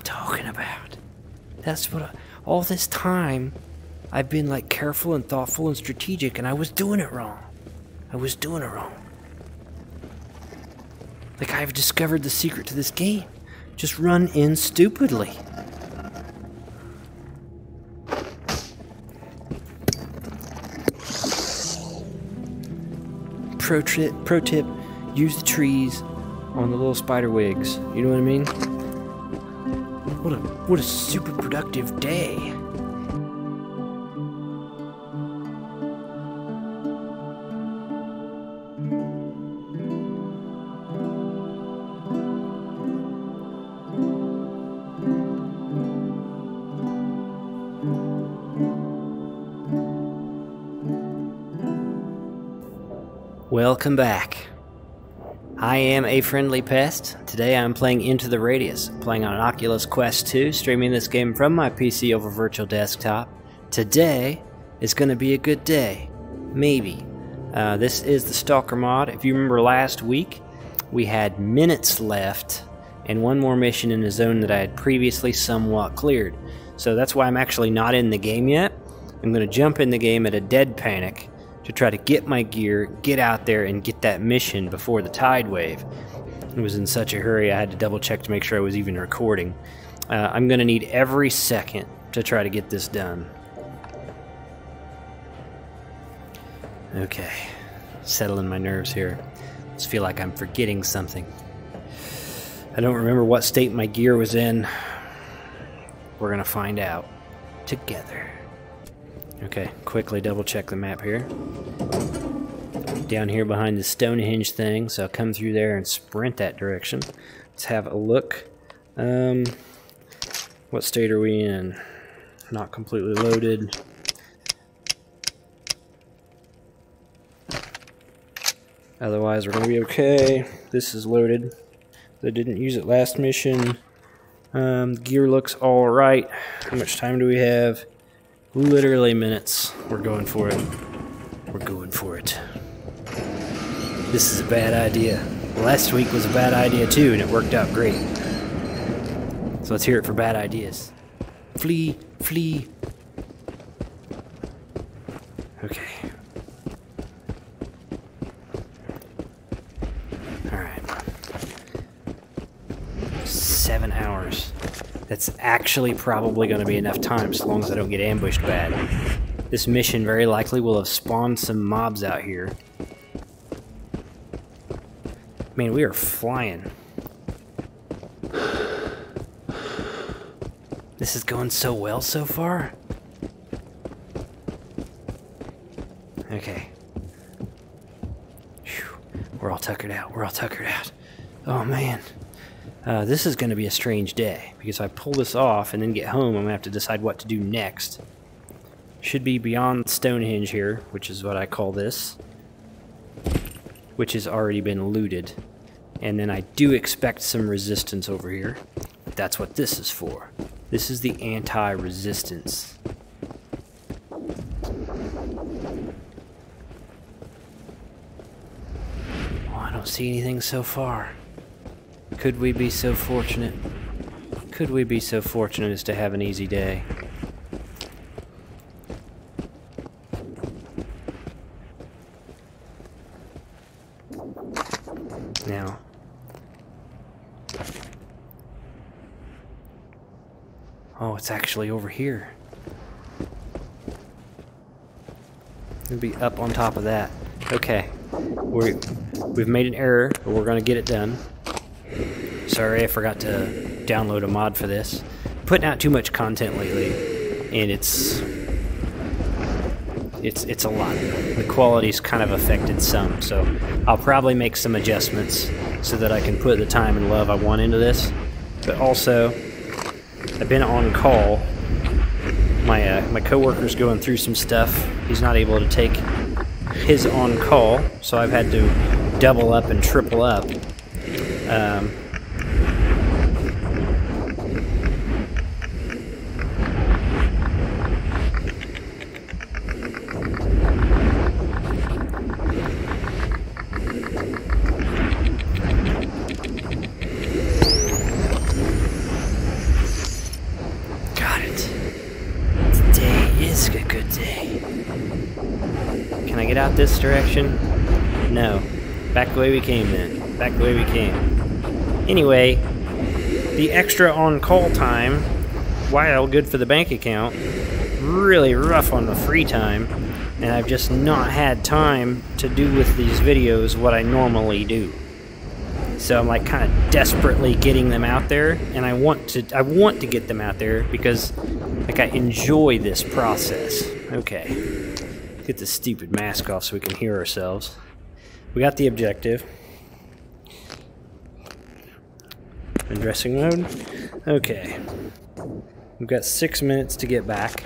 I'm talking about. That's what all this time I've been like careful and thoughtful and strategic, and I was doing it wrong. I was doing it wrong. Like, I've discovered the secret to this game. Just run in stupidly. Pro tip, use the trees on the little spider wigs. You know what I mean? What a super productive day. Welcome back. I am a friendly pest. Today I'm playing Into the Radius, playing on an Oculus Quest 2, streaming this game from my PC over virtual desktop. Today is going to be a good day. Maybe. This is the Stalker mod. If you remember last week, we had minutes left and one more mission in a zone that I had previously somewhat cleared. So that's why I'm actually not in the game yet. I'm going to jump in the game at a dead panic to try to get my gear, get out there, and get that mission before the tide wave. It was in such a hurry I had to double check to make sure I was even recording. I'm going to need every second to try to get this done. Okay, settling my nerves here. I just feel like I'm forgetting something. I don't remember what state my gear was in. We're going to find out together. Okay, quickly double check the map here. Down here behind the Stonehenge thing, so I'll come through there and sprint that direction. Let's have a look. What state are we in? Not completely loaded. Otherwise, we're going to be okay. This is loaded. I didn't use it last mission. Gear looks alright. How much time do we have? Literally minutes. We're going for it. We're going for it. This is a bad idea. Last week was a bad idea too, and it worked out great. So let's hear it for bad ideas. Flee, flee. Okay. Alright. 7 hours. That's actually probably going to be enough time, so long as I don't get ambushed bad. This mission very likely will have spawned some mobs out here. Man, we are flying. This is going so well so far. Okay. Whew. We're all tuckered out. We're all tuckered out. Oh, man. This is going to be a strange day, because if I pull this off and then get home, I'm going to have to decide what to do next. Should be beyond Stonehenge here, which is what I call this, which has already been looted. And then I do expect some resistance over here. That's what this is for. This is the anti-resistance. Oh, I don't see anything so far. Could we be so fortunate? Could we be so fortunate as to have an easy day? Now, oh, it's actually over here. It'll be up on top of that. Okay, we've made an error, but we're going to get it done. Sorry, I forgot to download a mod for this. Putting out too much content lately, and it's a lot. The quality's kind of affected some, so I'll probably make some adjustments so that I can put the time and love I want into this. But also, I've been on call. My coworker's going through some stuff. He's not able to take his on call, so I've had to double up and triple up. direction? No. Back the way we came then. Back the way we came. Anyway, the extra on-call time, while good for the bank account, really rough on the free time, and I've just not had time to do with these videos what I normally do. So I'm like kind of desperately getting them out there, and I want to get them out there because like I enjoy this process. Okay. Let's get this stupid mask off so we can hear ourselves. We got the objective. In dressing mode. Okay. We've got 6 minutes to get back.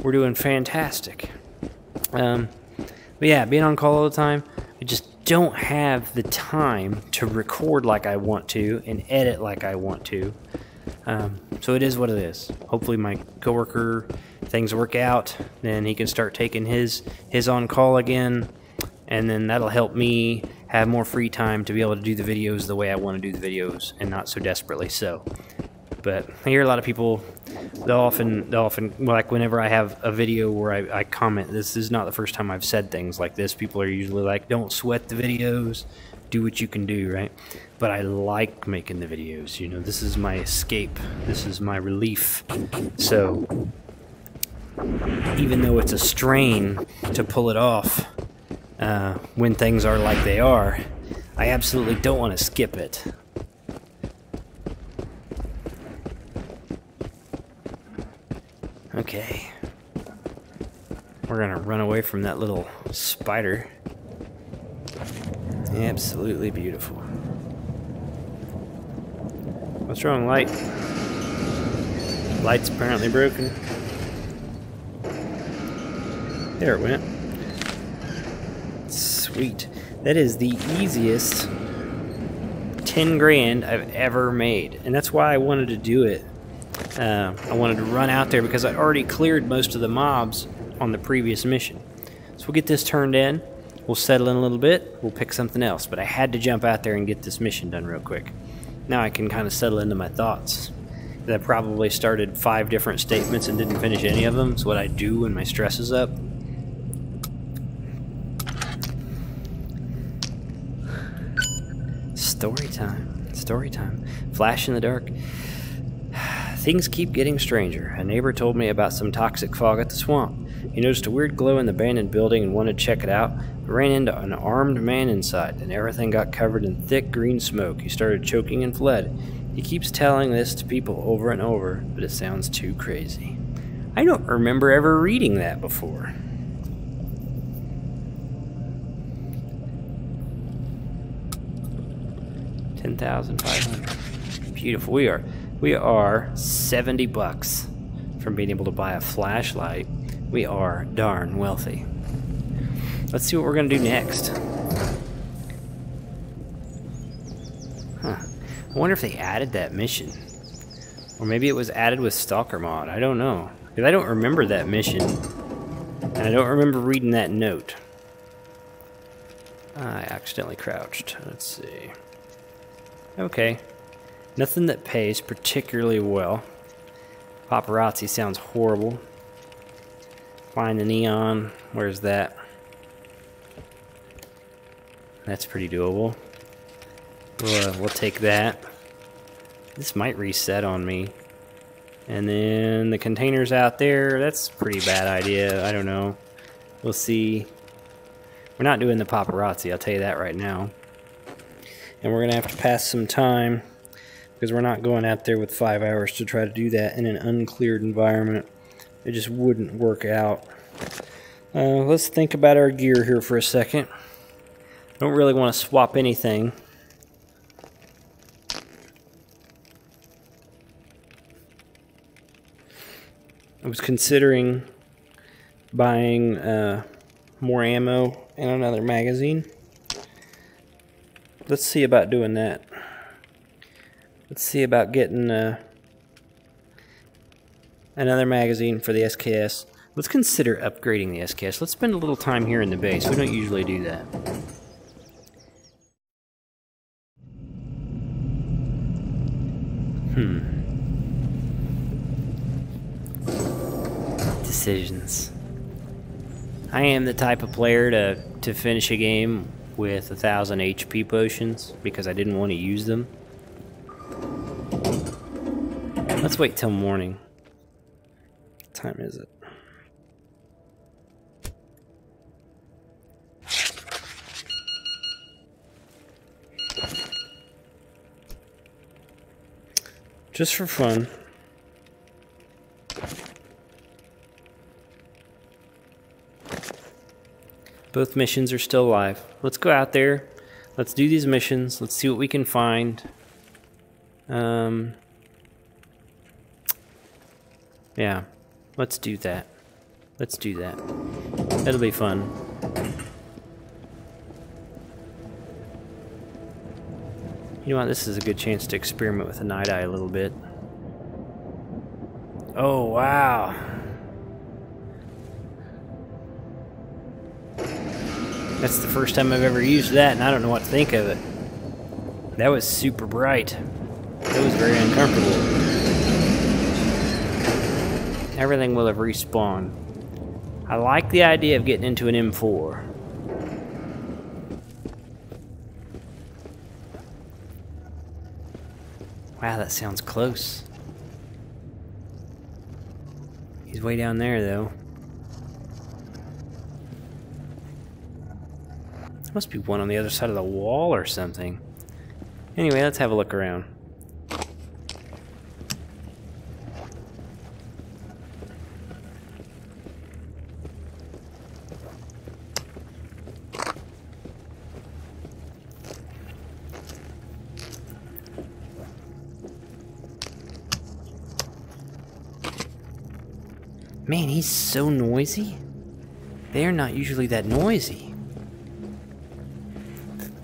We're doing fantastic. But yeah, being on call all the time, I just don't have the time to record like I want to and edit like I want to. So it is what it is. Hopefully my coworker, things work out, then he can start taking his on call again, and then that'll help me have more free time to be able to do the videos the way I want to do the videos and not so desperately so. But I hear a lot of people, they'll often like whenever I have a video where I comment, this is not the first time I've said things like this. People are usually like, don't sweat the videos, do what you can do, right? But I like making the videos, you know, this is my escape, this is my relief. So even though it's a strain to pull it off when things are like they are, I absolutely don't want to skip it. Okay, we're gonna run away from that little spider. Absolutely beautiful. What's wrong, light? Light's apparently broken. There it went. Sweet. That is the easiest 10 grand I've ever made, and that's why I wanted to do it. I wanted to run out there because I already cleared most of the mobs on the previous mission. So we'll get this turned in, we'll settle in a little bit, we'll pick something else. But I had to jump out there and get this mission done real quick. Now I can kind of settle into my thoughts. I probably started 5 different statements and didn't finish any of them. It's what I do when my stress is up. Story time. Story time. Flash in the dark. Things keep getting stranger. A neighbor told me about some toxic fog at the swamp. He noticed a weird glow in the abandoned building and wanted to check it out, but ran into an armed man inside, and everything got covered in thick green smoke. He started choking and fled. He keeps telling this to people over and over, but it sounds too crazy. I don't remember ever reading that before. $10,500. Beautiful. We are $70 from being able to buy a flashlight. We are darn wealthy. Let's see what we're gonna do next. Huh. I wonder if they added that mission. Or maybe it was added with Stalker mod. I don't know. Because I don't remember that mission. And I don't remember reading that note. I accidentally crouched. Let's see. Okay. Nothing that pays particularly well. Paparazzi sounds horrible. Find the neon. Where's that? That's pretty doable. We'll take that. This might reset on me. And then the containers out there. That's a pretty bad idea. I don't know. We'll see. We're not doing the paparazzi, I'll tell you that right now. And we're going to have to pass some time, because we're not going out there with 5 hours to try to do that in an uncleared environment. It just wouldn't work out. Let's think about our gear here for a second. Don't really want to swap anything. I was considering buying more ammo and another magazine. Let's see about doing that. Let's see about getting another magazine for the SKS. Let's consider upgrading the SKS. Let's spend a little time here in the base. We don't usually do that. Decisions. I am the type of player to finish a game with 1,000 HP potions because I didn't want to use them. Let's wait till morning. What time is it? Just for fun. Both missions are still live. Let's go out there. Let's do these missions. Let's see what we can find. Yeah, let's do that. Let's do that. That'll be fun. You know what? This is a good chance to experiment with the night eye a little bit. Oh, wow. That's the first time I've ever used that, and I don't know what to think of it. That was super bright. That was very uncomfortable. Everything will have respawned. I like the idea of getting into an M4. Wow, that sounds close. He's way down there, though. There must be one on the other side of the wall or something. Anyway, let's have a look around. Man, he's so noisy. They're not usually that noisy.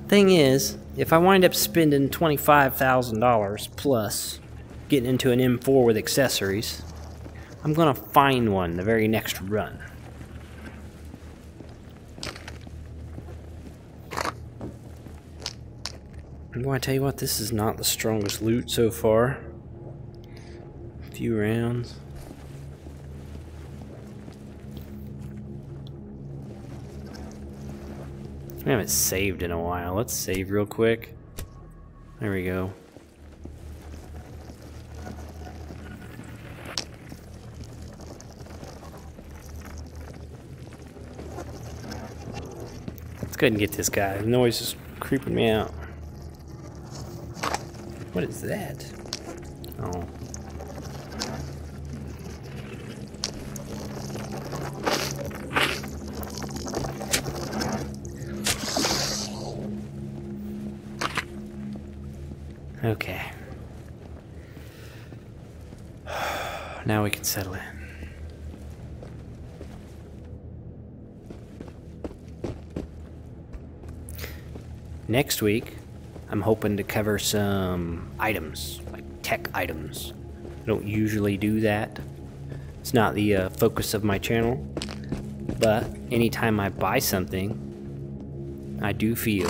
Thing is, if I wind up spending $25,000 plus getting into an M4 with accessories, I'm gonna find one the very next run. I'm going to tell you what, this is not the strongest loot so far. A few rounds. We haven't saved in a while. Let's save real quick. There we go. Let's go ahead and get this guy. The noise is creeping me out. What is that? Oh. Okay. Now we can settle in. Next week, I'm hoping to cover some items, like tech items. I don't usually do that. It's not the focus of my channel. But anytime I buy something, I do feel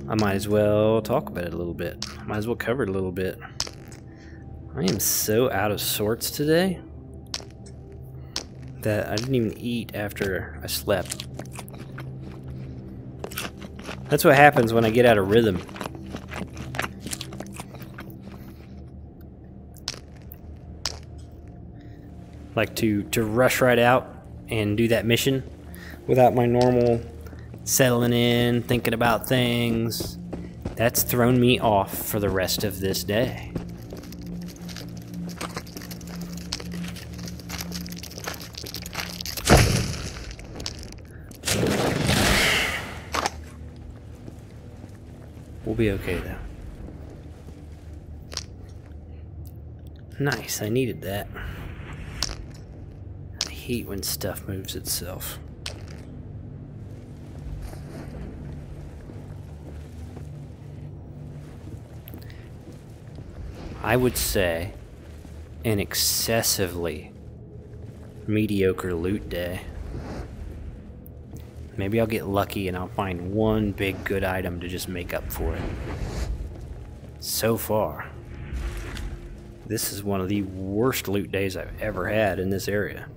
I might as well talk about it a little bit. Might as well cover it a little bit. I am so out of sorts today that I didn't even eat after I slept. That's what happens when I get out of rhythm. Like to rush right out and do that mission without my normal settling in, thinking about things. That's thrown me off for the rest of this day. We'll be okay though. Nice, I needed that. I hate when stuff moves itself. I would say an excessively mediocre loot day. Maybe I'll get lucky and I'll find one big good item to just make up for it. So far, this is one of the worst loot days I've ever had in this area.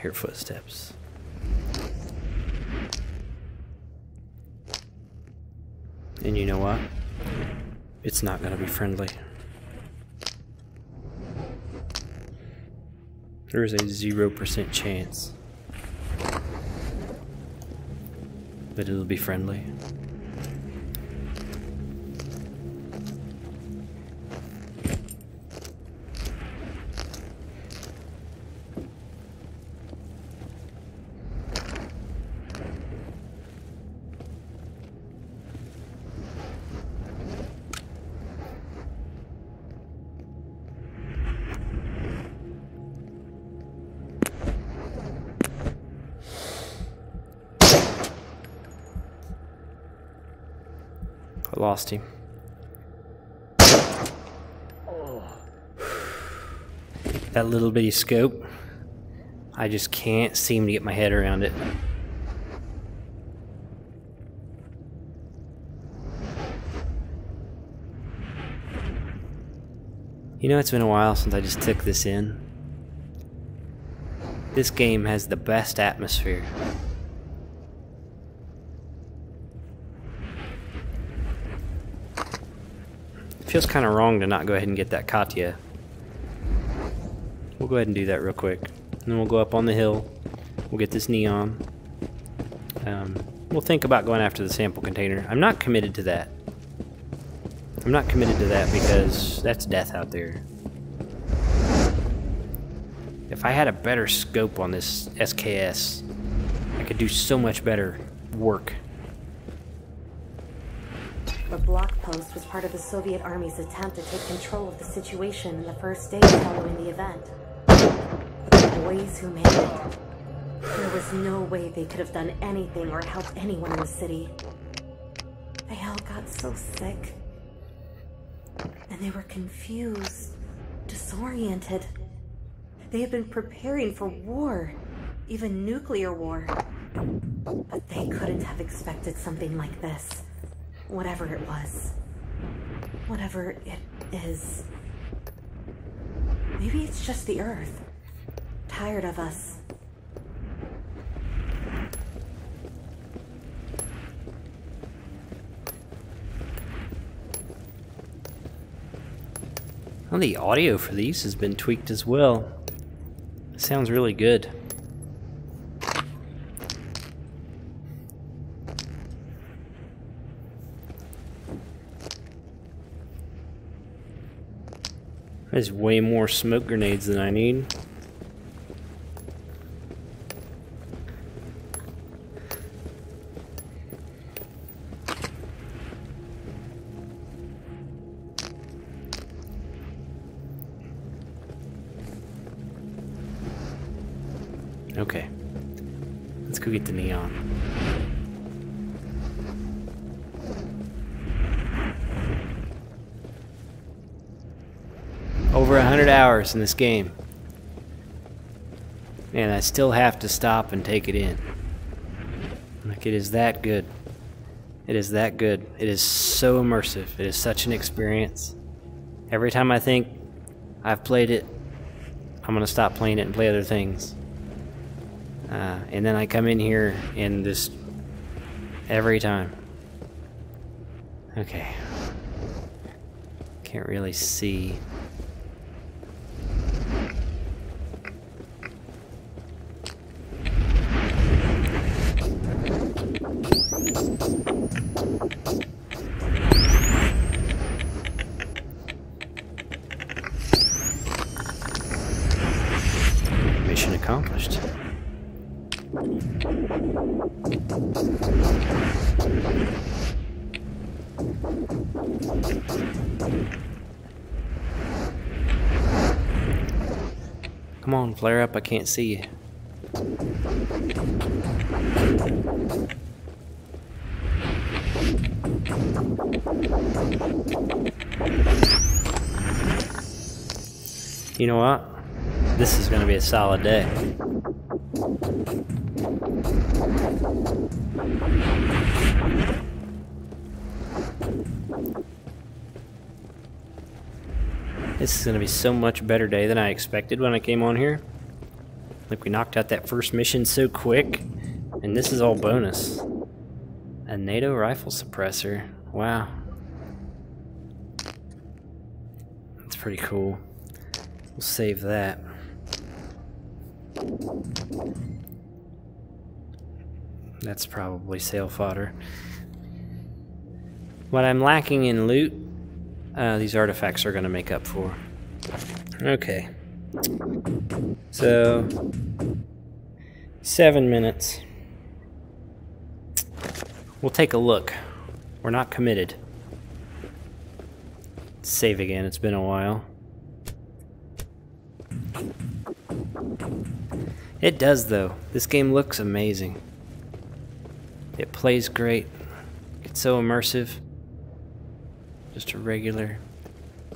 hear footsteps. And you know what? It's not gonna be friendly. There is a 0% chance that it'll be friendly. I lost him. That little bitty scope, I just can't seem to get my head around it. You know, it's been a while since I just took this in. This game has the best atmosphere. Feels kind of wrong to not go ahead and get that Katya. We'll go ahead and do that real quick. And then we'll go up on the hill. We'll get this neon. We'll think about going after the sample container. I'm not committed to that. I'm not committed to that because that's death out there. If I had a better scope on this SKS, I could do so much better work. The block post was part of the Soviet Army's attempt to take control of the situation in the first days following the event. But the boys who made it, there was no way they could have done anything or helped anyone in the city. They all got so sick. And they were confused, disoriented. They had been preparing for war, even nuclear war. But they couldn't have expected something like this. Whatever it was. Whatever it is. Maybe it's just the Earth. Tired of us. Well, the audio for these has been tweaked as well. It sounds really good. There's way more smoke grenades than I need. Okay. Let's go get the neon. Over 100 hours in this game. And I still have to stop and take it in. Like, it is that good. It is that good. It is so immersive. It is such an experience. Every time I think I've played it, I'm gonna stop playing it and play other things. And then I come in here and just every time. Okay. Can't really see. Mission accomplished. Come on, flare up, I can't see you. You know what? This is gonna be a solid day. This is gonna be so much better day than I expected when I came on here. Like, we knocked out that first mission so quick, and this is all bonus. A NATO rifle suppressor. Wow. That's pretty cool. We'll save that. That's probably sale fodder. What I'm lacking in loot, these artifacts are going to make up for. Okay. So, 7 minutes. We'll take a look. We're not committed. Save again, it's been a while. It does though. This game looks amazing. It plays great. It's so immersive. Just a regular...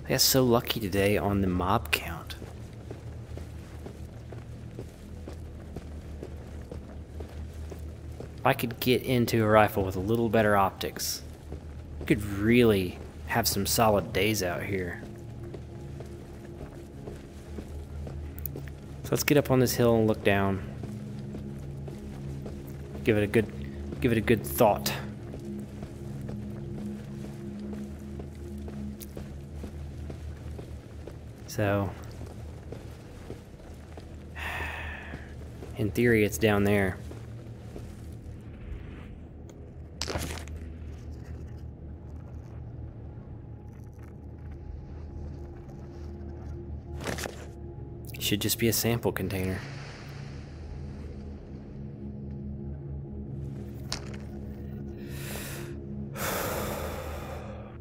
I got so lucky today on the mob count. If I could get into a rifle with a little better optics, I could really have some solid days out here. So let's get up on this hill and look down. Give it a good thought. So, in theory, it's down there. Should just be a sample container.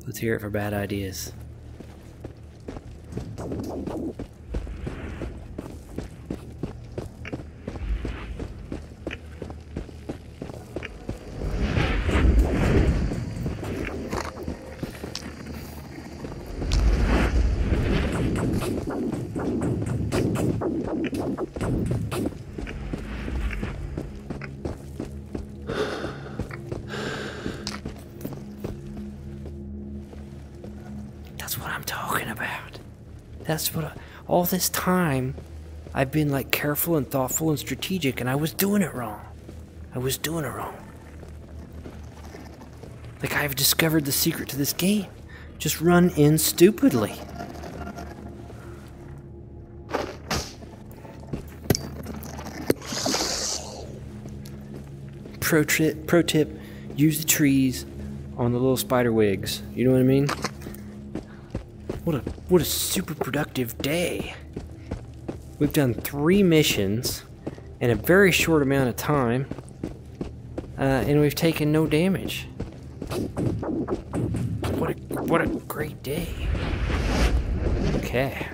Let's hear it for bad ideas. That's what I'm talking about. That's what all this time I've been like careful and thoughtful and strategic, and I was doing it wrong. I was doing it wrong. Like, I've discovered the secret to this game. Just run in stupidly. Pro tip, use the trees on the little spider wigs. You know what I mean? What a super productive day. We've done 3 missions in a very short amount of time, and we've taken no damage. What a great day. Okay.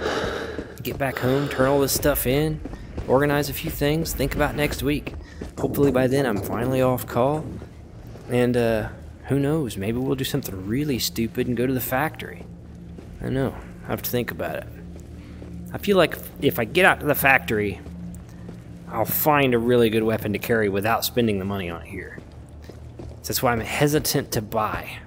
Get back home, turn all this stuff in, organize a few things, think about next week. Hopefully by then I'm finally off call, and who knows, maybe we'll do something really stupid and go to the factory. I don't know, I have to think about it. I feel like if I get out to the factory, I'll find a really good weapon to carry without spending the money on it here. So that's why I'm hesitant to buy.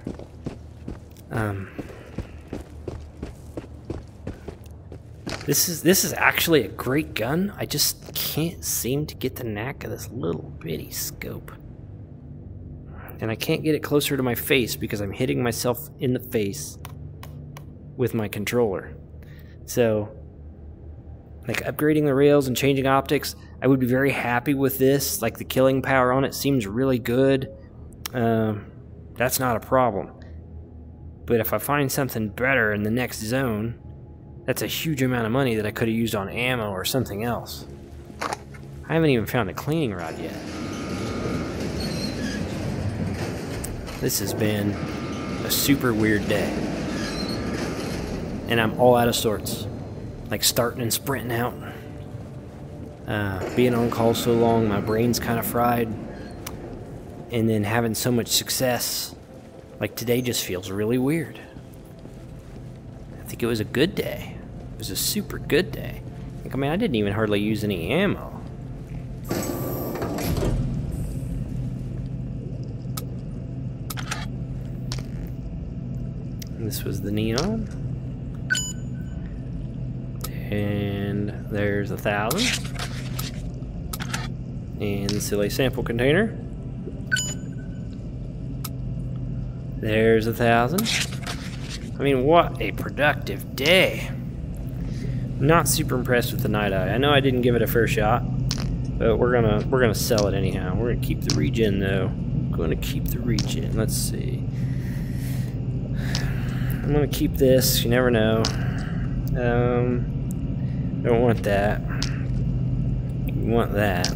This is actually a great gun. I just can't seem to get the knack of this little bitty scope. And I can't get it closer to my face because I'm hitting myself in the face with my controller. So, like, upgrading the rails and changing optics, I would be very happy with this. Like, the killing power on it seems really good. That's not a problem. But if I find something better in the next zone, that's a huge amount of money that I could have used on ammo or something else. I haven't even found a cleaning rod yet. This has been a super weird day. And I'm all out of sorts. Like starting and sprinting out. Being on call so long, my brain's kind of fried. And then having so much success, like today just feels really weird. I think it was a good day. It was a super good day. Like, I mean, I didn't even hardly use any ammo. And this was the neon. And there's 1,000. And the silly sample container. There's 1,000. I mean, what a productive day. Not super impressed with the night eye. I know I didn't give it a fair shot, but we're gonna sell it anyhow. We're gonna keep the regen though. Gonna keep the regen. Let's see. I'm gonna keep this. You never know. Don't want that. You want that.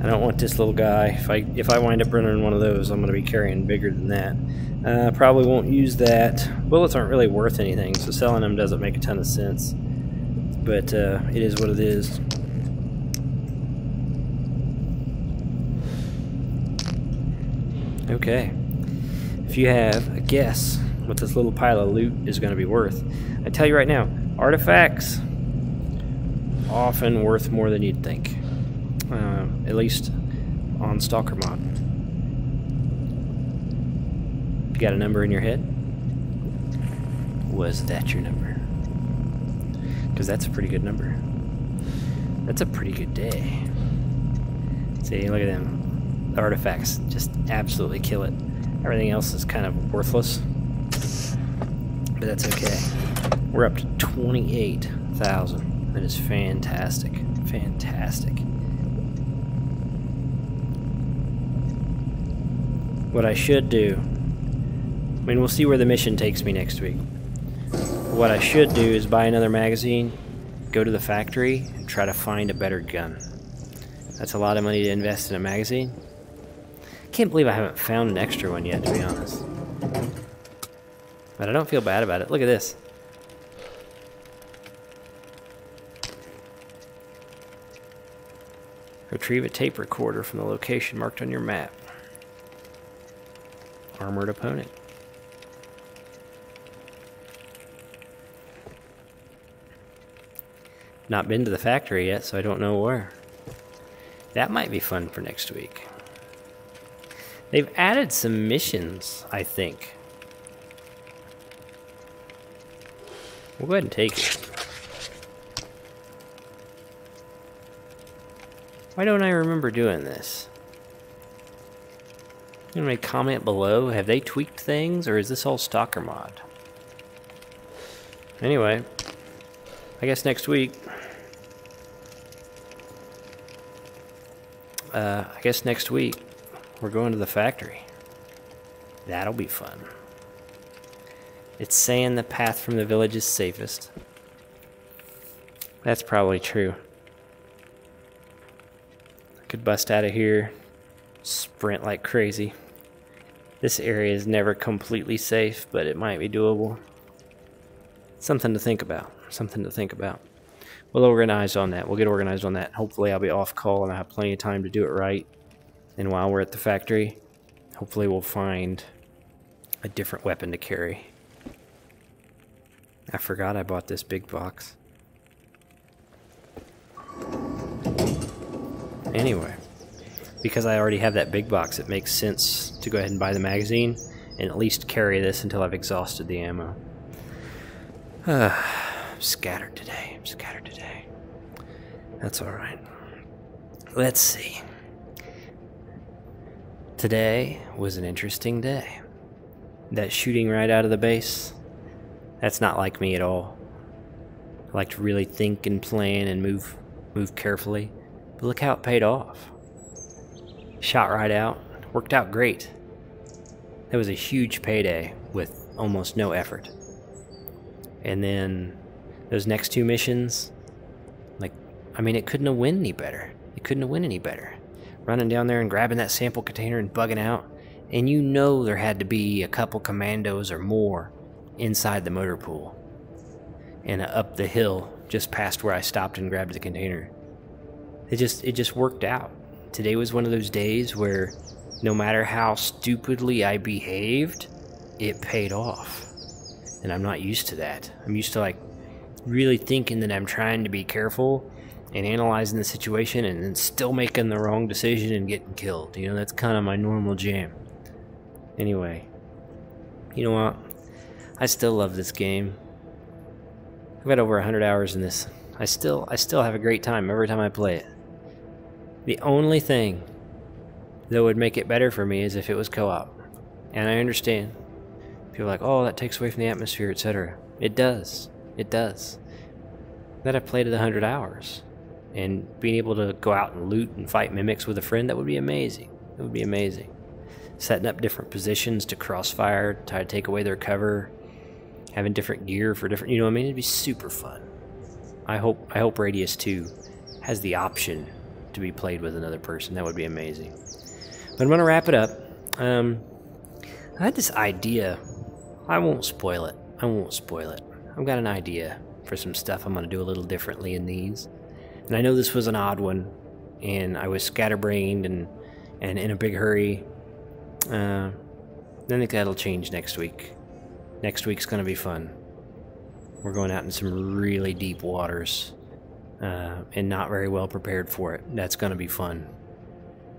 I don't want this little guy. If I wind up running one of those, I'm gonna be carrying bigger than that. Probably won't use that. Bullets aren't really worth anything, so selling them doesn't make a ton of sense. But it is what it is. Okay. If you have a guess what this little pile of loot is going to be worth, I tell you right now, artifacts often worth more than you'd think. At least on Stalker mod. You got a number in your head? Was that your number? Because that's a pretty good number. That's a pretty good day. See, look at them. The artifacts just absolutely kill it. Everything else is kind of worthless. But that's okay. We're up to 28,000. That is fantastic. Fantastic. What I should do, I mean, we'll see where the mission takes me next week. What I should do is buy another magazine, go to the factory, and try to find a better gun. That's a lot of money to invest in a magazine. Can't believe I haven't found an extra one yet, to be honest. But I don't feel bad about it. Look at this. Retrieve a tape recorder from the location marked on your map. Armored opponent. Not been to the factory yet, so I don't know where. That might be fun for next week. They've added some missions, I think. We'll go ahead and take it. Why don't I remember doing this? Anybody comment below? Have they tweaked things, or is this all Stalker mod? Anyway, I guess next week. We're going to the factory. That'll be fun. It's saying the path from the village is safest. That's probably true. I could bust out of here, sprint like crazy. This area is never completely safe, but it might be doable. Something to think about. Something to think about. We'll organize on that. We'll get organized on that. Hopefully I'll be off call and I have plenty of time to do it right. And while we're at the factory, hopefully we'll find a different weapon to carry. I forgot I bought this big box. Anyway, because I already have that big box, it makes sense to go ahead and buy the magazine and at least carry this until I've exhausted the ammo. I'm scattered today. I'm scattered today. That's alright. Let's see. Today was an interesting day. That shooting right out of the base, that's not like me at all. I like to really think and plan and move carefully. But look how it paid off. Shot right out. Worked out great. That was a huge payday with almost no effort. And then those next two missions, I mean, it couldn't have went any better. It couldn't have went any better. Running down there and grabbing that sample container and bugging out. And you know there had to be a couple commandos or more inside the motor pool. And up the hill just past where I stopped and grabbed the container. It just worked out. Today was one of those days where no matter how stupidly I behaved, it paid off. And I'm not used to that. I'm used to really thinking that I'm trying to be careful and analyzing the situation and then still making the wrong decision and getting killed. You know, that's kind of my normal jam. Anyway, you know what? I still love this game. I've got over 100 hours in this. I still have a great time every time I play it. The only thing that would make it better for me is if it was co-op. And I understand. People are like, oh, that takes away from the atmosphere, etc. It does. It does. That I've played it 100 hours. And being able to go out and loot and fight mimics with a friend, that would be amazing. It would be amazing. Setting up different positions to crossfire, try to take away their cover, having different gear for different, you know what I mean? It'd be super fun. I hope Radius 2 has the option to be played with another person. That would be amazing. But I'm going to wrap it up. I had this idea. I won't spoil it. I've got an idea for some stuff I'm going to do a little differently in these. And I know this was an odd one, and I was scatterbrained and in a big hurry. I think that'll change next week. Next week's going to be fun. We're going out in some really deep waters, and not very well prepared for it. That's going to be fun.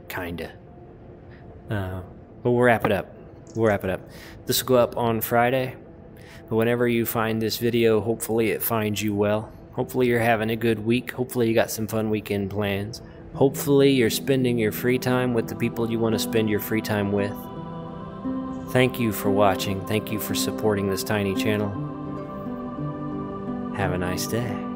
Kinda. But we'll wrap it up. This will go up on Friday. But whenever you find this video, hopefully it finds you well. Hopefully you're having a good week. Hopefully you got some fun weekend plans. Hopefully you're spending your free time with the people you want to spend your free time with. Thank you for watching. Thank you for supporting this tiny channel. Have a nice day.